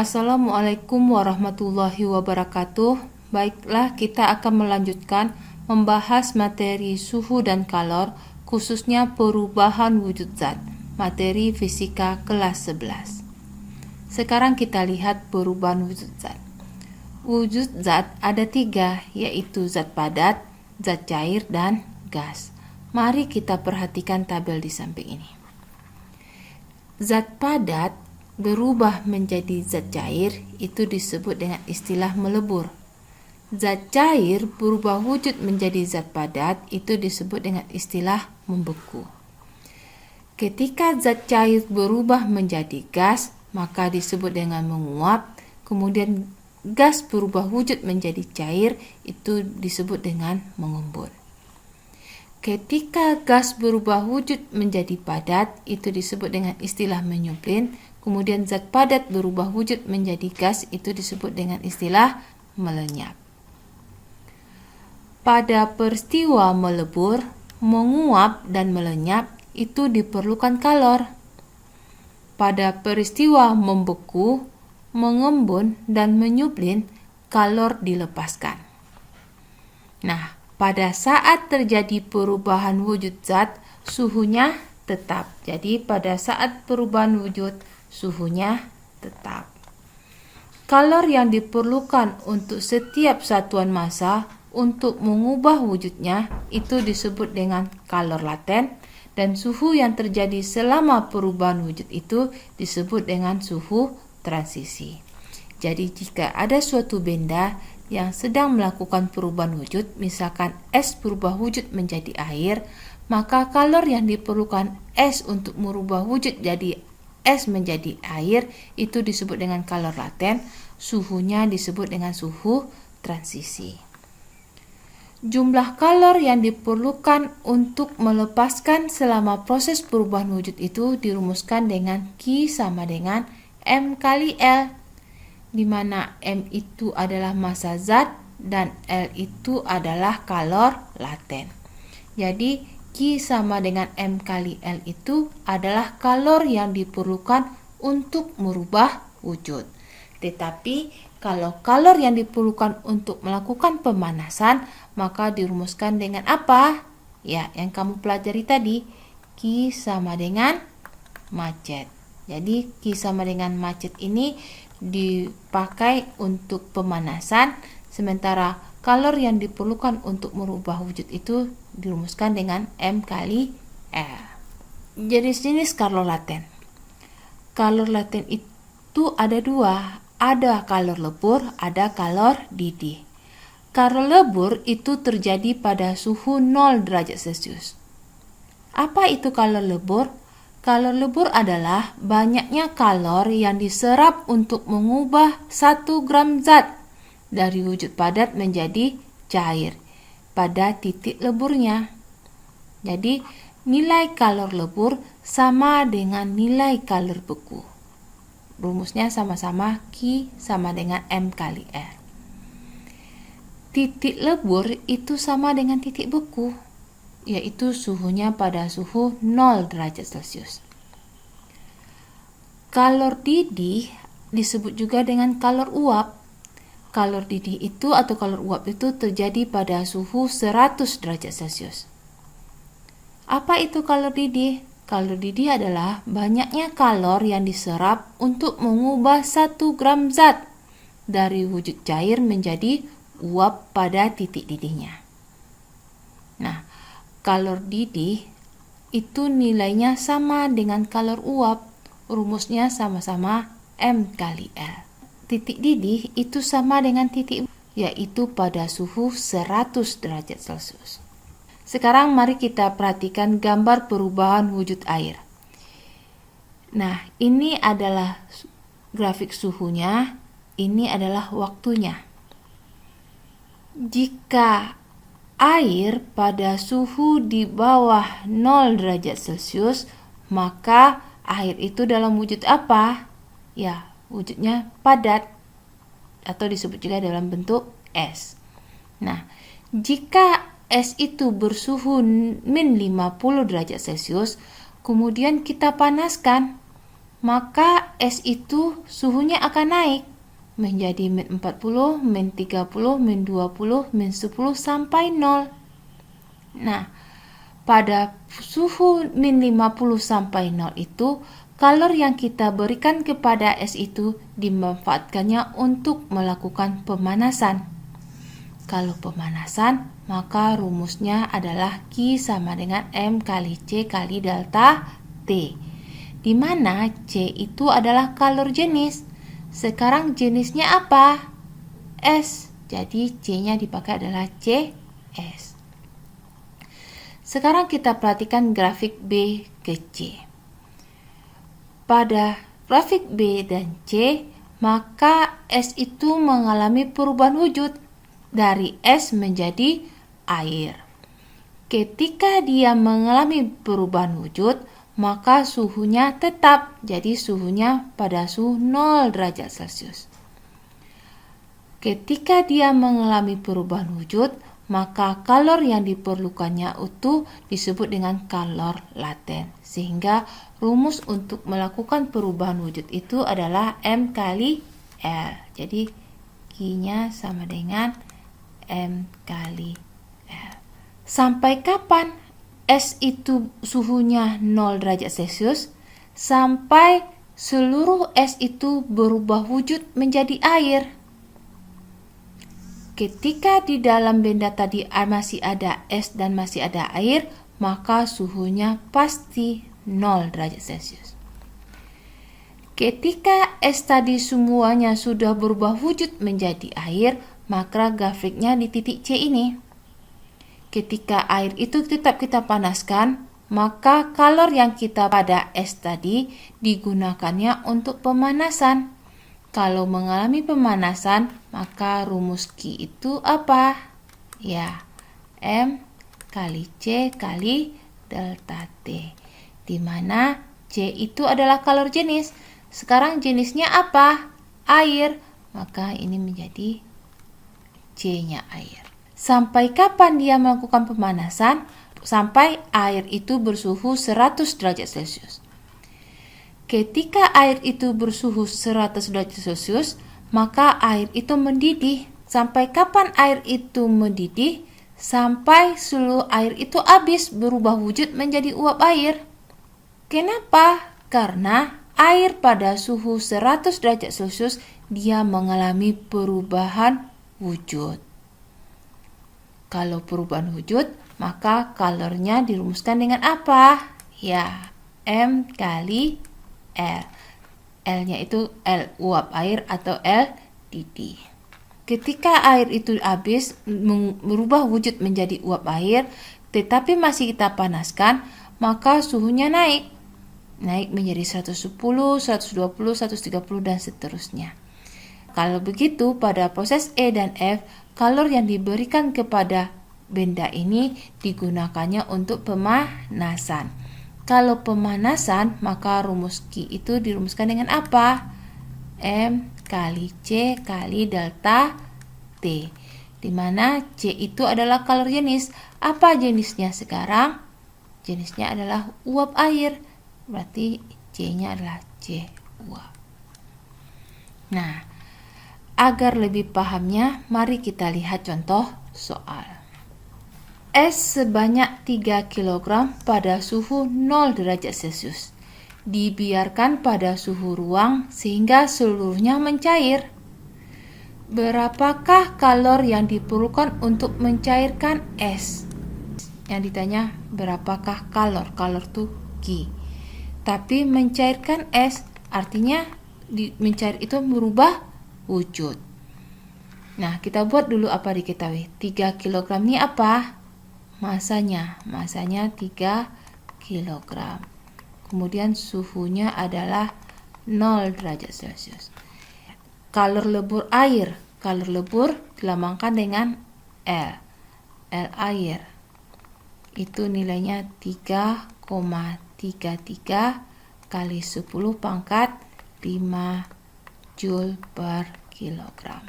Assalamualaikum warahmatullahi wabarakatuh. Baiklah, kita akan melanjutkan membahas materi suhu dan kalor, khususnya perubahan wujud zat, materi fisika kelas 11. Sekarang kita lihat perubahan wujud zat. Wujud zat ada 3, yaitu zat padat, zat cair, dan gas. Mari kita perhatikan tabel di samping ini. Zat padat berubah menjadi zat cair, itu disebut dengan istilah melebur. Zat cair berubah wujud menjadi zat padat, itu disebut dengan istilah membeku. Ketika zat cair berubah menjadi gas, maka disebut dengan menguap. Kemudian gas berubah wujud menjadi cair, itu disebut dengan mengembun. Ketika gas berubah wujud menjadi padat, itu disebut dengan istilah menyuplin. Kemudian zat padat berubah wujud menjadi gas, itu disebut dengan istilah melenyap. Pada peristiwa melebur, menguap, dan melenyap, itu diperlukan kalor. Pada peristiwa membeku, mengembun, dan menyuplin, kalor dilepaskan. Nah, pada saat terjadi perubahan wujud zat, suhunya tetap. Jadi pada saat perubahan wujud, suhunya tetap. Kalor yang diperlukan untuk setiap satuan massa untuk mengubah wujudnya itu disebut dengan kalor laten, dan suhu yang terjadi selama perubahan wujud itu disebut dengan suhu transisi. Jadi jika ada suatu benda yang sedang melakukan perubahan wujud, misalkan es berubah wujud menjadi air, maka kalor yang diperlukan es untuk merubah wujud jadi es menjadi air itu disebut dengan kalor laten, suhunya disebut dengan suhu transisi. Jumlah kalor yang diperlukan untuk melepaskan selama proses perubahan wujud itu dirumuskan dengan Q sama dengan M kali L, di mana M itu adalah massa zat dan L itu adalah kalor laten. Jadi Q sama dengan M kali L itu adalah kalor yang diperlukan untuk merubah wujud. Tetapi kalau kalor yang diperlukan untuk melakukan pemanasan, maka dirumuskan dengan apa? Ya, yang kamu pelajari tadi, Q sama dengan macet. Jadi Q sama dengan macet ini dipakai untuk pemanasan, sementara kalor yang diperlukan untuk merubah wujud itu dirumuskan dengan M kali L. Jenis-jenis kalor laten. Kalor laten itu ada 2, ada kalor lebur, ada kalor didih. Kalor lebur itu terjadi pada suhu 0 derajat Celcius. Apa itu kalor lebur? Kalor lebur adalah banyaknya kalor yang diserap untuk mengubah 1 gram zat dari wujud padat menjadi cair pada titik leburnya. Jadi nilai kalor lebur sama dengan nilai kalor beku. Rumusnya sama-sama Q sama dengan M kali L. Titik lebur itu sama dengan titik beku, yaitu suhunya pada suhu 0 derajat Celcius. Kalor didih disebut juga dengan kalor uap. Kalor didih itu atau kalor uap itu terjadi pada suhu 100 derajat Celcius. Apa itu kalor didih? Kalor didih adalah banyaknya kalor yang diserap untuk mengubah 1 gram zat dari wujud cair menjadi uap pada titik didihnya. Nah, kalor didih itu nilainya sama dengan kalor uap. Rumusnya sama-sama M kali L. Titik didih itu sama dengan titik, yaitu pada suhu 100 derajat Celcius. Sekarang mari kita perhatikan gambar perubahan wujud air. Nah, ini adalah grafik suhunya, ini adalah waktunya. Jika air pada suhu di bawah 0 derajat Celcius, maka air itu dalam wujud apa? Ya, wujudnya padat atau disebut juga dalam bentuk es. Nah, jika es itu bersuhu min 50 derajat Celcius, kemudian kita panaskan, maka es itu suhunya akan naik menjadi min 40, min 30, min 20, min 10 sampai 0. Nah, pada suhu min 50 sampai 0 itu, kalor yang kita berikan kepada es itu dimanfaatkannya untuk melakukan pemanasan. Kalau pemanasan, maka rumusnya adalah Q sama dengan M kali C kali delta T, di mana C itu adalah kalor jenis. Sekarang jenisnya apa? Es. Jadi C-nya dipakai adalah CS. Sekarang kita perhatikan grafik B ke C. Pada grafik B dan C, maka es itu mengalami perubahan wujud dari es menjadi air. Ketika dia mengalami perubahan wujud, maka suhunya tetap, jadi suhunya pada suhu 0 derajat Celcius. Ketika dia mengalami perubahan wujud, maka kalor yang diperlukannya itu disebut dengan kalor laten. Sehingga rumus untuk melakukan perubahan wujud itu adalah M kali L. Jadi Q-nya sama dengan M kali L. Sampai kapan es itu suhunya 0 derajat Celcius? Sampai seluruh es itu berubah wujud menjadi air. Ketika di dalam benda tadi masih ada es dan masih ada air, maka suhunya pasti 0 derajat Celcius. Ketika es tadi semuanya sudah berubah wujud menjadi air, maka grafiknya di titik C ini. Ketika air itu tetap kita panaskan, maka kalor yang kita pada es tadi digunakannya untuk pemanasan. Kalau mengalami pemanasan, maka rumus Q itu apa? Ya, M kali C kali delta T, di mana C itu adalah kalor jenis. Sekarang jenisnya apa? Air, maka ini menjadi C-nya air. Sampai kapan dia melakukan pemanasan? Sampai air itu bersuhu 100 derajat Celcius. Ketika air itu bersuhu 100 derajat Celcius, maka air itu mendidih. Sampai kapan air itu mendidih? Sampai seluruh air itu habis berubah wujud menjadi uap air. Kenapa? Karena air pada suhu 100 derajat Celcius dia mengalami perubahan wujud. Kalau perubahan wujud, maka kalornya dirumuskan dengan apa? Ya, M kali L. L-nya itu L uap air atau L didih. Ketika air itu habis berubah wujud menjadi uap air, tetapi masih kita panaskan, maka suhunya naik. Naik menjadi 110, 120, 130 dan seterusnya. Kalau begitu, pada proses E dan F, kalor yang diberikan kepada benda ini digunakannya untuk pemanasan. Kalau pemanasan, maka rumus Q itu dirumuskan dengan apa? M kali C kali delta T, di mana C itu adalah kalor jenis. Apa jenisnya sekarang? Jenisnya adalah uap air, berarti C-nya adalah C uap. Nah, agar lebih pahamnya, mari kita lihat contoh soal. Es sebanyak 3 kg pada suhu 0 derajat Celcius dibiarkan pada suhu ruang sehingga seluruhnya mencair. Berapakah kalor yang diperlukan untuk mencairkan es? Yang ditanya berapakah kalor? Kalor itu Q. Tapi mencairkan es artinya mencair itu merubah wujud. Nah, kita buat dulu apa diketahui. 3 kg ini apa? Masanya 3 kg. Kemudian suhunya adalah 0 derajat Celcius. Kalor lebur air. Kalor lebur dilambangkan dengan L. L air. Itu nilainya 3,33 kali 10 pangkat 5 Joule per kilogram.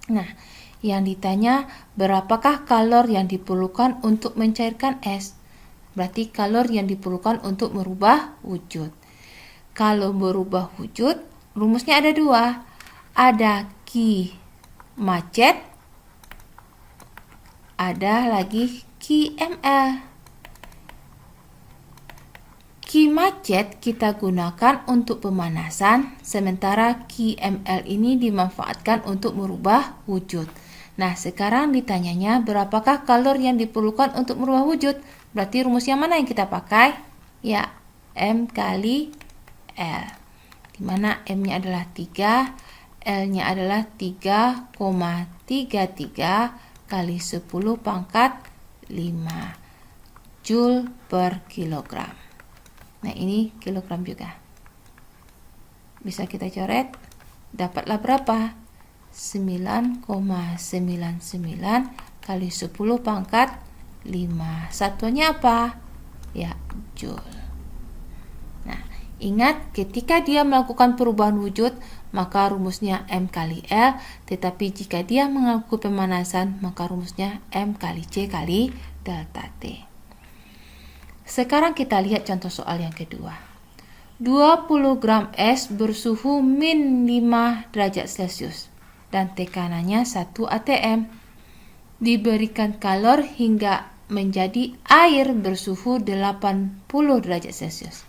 Nah, yang ditanya berapakah kalor yang diperlukan untuk mencairkan es? Berarti kalor yang diperlukan untuk merubah wujud. Kalau berubah wujud, rumusnya ada dua. Ada Q macet, ada lagi QML. Q macet kita gunakan untuk pemanasan, sementara QML ini dimanfaatkan untuk merubah wujud. Nah, sekarang ditanyanya berapakah kalor yang diperlukan untuk merubah wujud? Berarti rumus yang mana yang kita pakai? Ya, M kali L. Dimana M-nya adalah 3, L-nya adalah 3,33 kali 10 pangkat 5 Joule per kilogram. Nah, ini kilogram juga. Bisa kita coret. Dapatlah berapa? 9,99 kali 10 pangkat 5. Satuannya apa? Ya, Joule. Nah, ingat ketika dia melakukan perubahan wujud, maka rumusnya M kali L. Tetapi jika dia melakukan pemanasan, maka rumusnya M kali C kali delta T. Sekarang kita lihat contoh soal yang kedua. 20 gram es bersuhu min 5 derajat Celcius dan tekanannya 1 atm. Diberikan kalor hingga menjadi air bersuhu 80 derajat Celcius.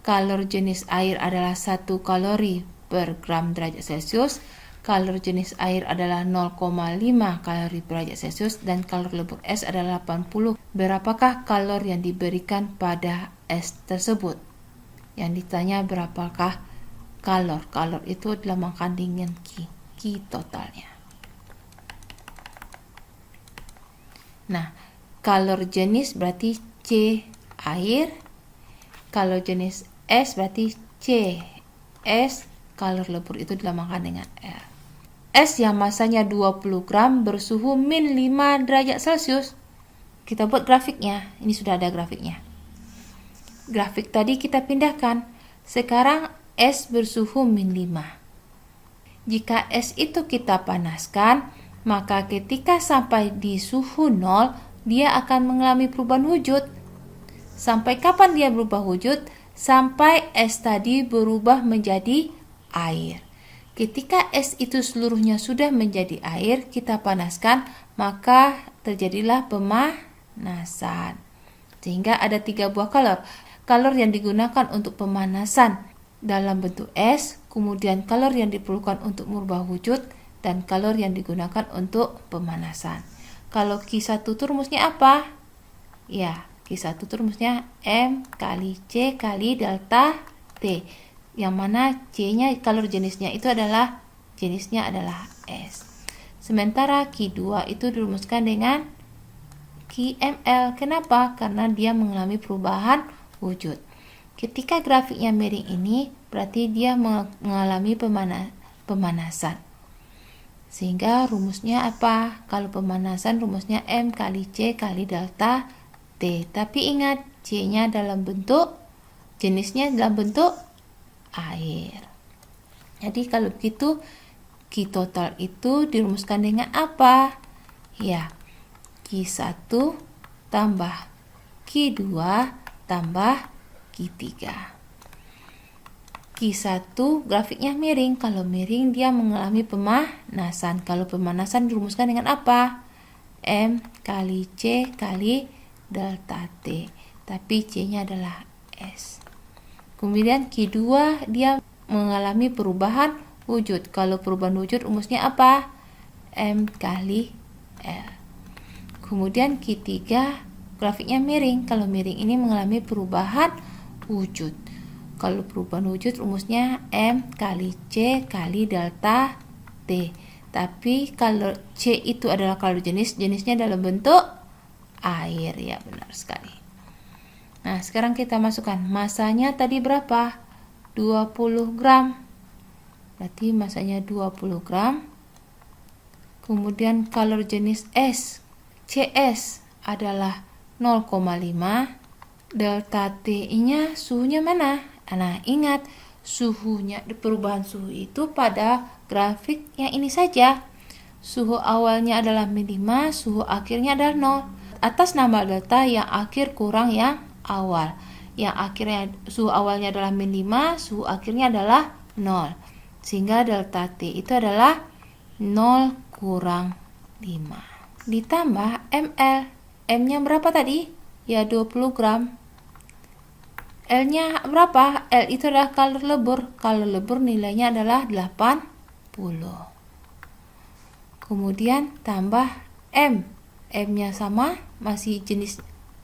Kalor jenis air adalah 1 kalori per gram derajat Celcius. Kalor jenis air adalah 0,5 kalori per derajat Celcius dan kalor lebur es adalah 80. Berapakah kalor yang diberikan pada es tersebut? Yang ditanya berapakah kalor? Kalor itu adalah makan dengan Q totalnya. Nah, kalor jenis berarti C air. Kalor jenis es berarti C es. Kalor lebur itu dilamakan dengan L. Es yang masanya 20 gram bersuhu min 5 derajat Celcius. Kita buat grafiknya. Ini sudah ada grafiknya. Grafik tadi kita pindahkan. Sekarang es bersuhu min 5. Jika es itu kita panaskan, maka ketika sampai di suhu 0, dia akan mengalami perubahan wujud. Sampai kapan dia berubah wujud? Sampai es tadi berubah menjadi air. Ketika es itu seluruhnya sudah menjadi air, kita panaskan, maka terjadilah pemanasan. Sehingga ada 3 buah kalor. Kalor yang digunakan untuk pemanasan dalam bentuk es, kemudian kalor yang diperlukan untuk merubah wujud, dan kalor yang digunakan untuk pemanasan. Kalau Q1 itu rumusnya apa? Ya, Q1 itu rumusnya M kali C kali delta T. Yang mana C-nya kalor jenisnya itu adalah S. Sementara Q2 itu dirumuskan dengan QML. Kenapa? Karena dia mengalami perubahan wujud. Ketika grafiknya miring ini, berarti dia mengalami pemanasan. Sehingga rumusnya apa? Kalau pemanasan rumusnya M kali C kali delta T. Tapi ingat, C-nya dalam bentuk, jenisnya dalam bentuk air. Jadi kalau begitu Q total itu dirumuskan dengan apa? Ya, Q1 tambah Q2 tambah Q3. Q1 grafiknya miring. Kalau miring dia mengalami pemanasan. Kalau pemanasan dirumuskan dengan apa? M kali C kali delta T. Tapi C-nya adalah S. Kemudian Q2 dia mengalami perubahan wujud. Kalau perubahan wujud rumusnya apa? M kali L. Kemudian Q3 grafiknya miring. Kalau miring ini mengalami perubahan wujud. Kalau perubahan wujud rumusnya M kali C kali delta T. Tapi kalau C itu adalah kalor jenisnya dalam bentuk air. Ya, benar sekali. Nah, sekarang kita masukkan masanya tadi berapa? 20 gram. Berarti masanya 20 gram. Kemudian kalor jenis S, CS adalah 0,5. Delta T-nya suhunya mana? Nah, ingat suhunya, perubahan suhu itu pada grafik yang ini saja. Suhu awalnya adalah min 5, suhu akhirnya adalah 0. Atas nama delta yang akhir kurang yang awal. yang akhirnya suhu awalnya adalah min 5, suhu akhirnya adalah 0. Sehingga delta T itu adalah 0 kurang 5. Ditambah ml. M-nya berapa tadi? Ya 20 gram. L-nya berapa? L itu adalah kalori lebur. Kalori lebur nilainya adalah 80. Kemudian tambah M. M-nya sama, masih jenis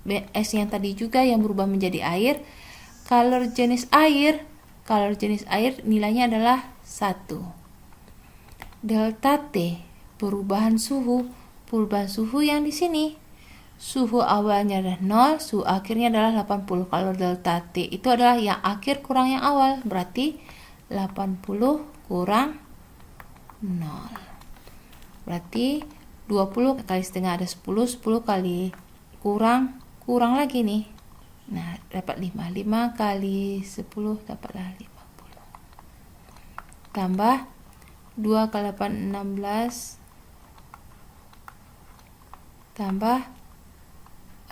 S yang tadi juga yang berubah menjadi air. Kalori jenis air nilainya adalah 1. Delta T, perubahan suhu yang di sini. Suhu awalnya adalah 0, suhu akhirnya adalah 80. Kalau delta T itu adalah yang akhir kurang yang awal, berarti 80 kurang 0. Berarti 20 kali setengah ada 10, 10 kali kurang lagi nih. Nah, dapat 5. 5 kali 10 dapatlah 50. Tambah 2 kali 8, 16. Tambah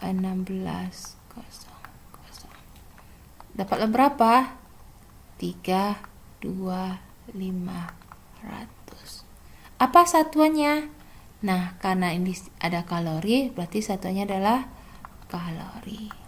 16. Dapatlah berapa? 3, 2, 500. Apa satuannya? Nah, karena ini ada kalori, berarti satuannya adalah kalori.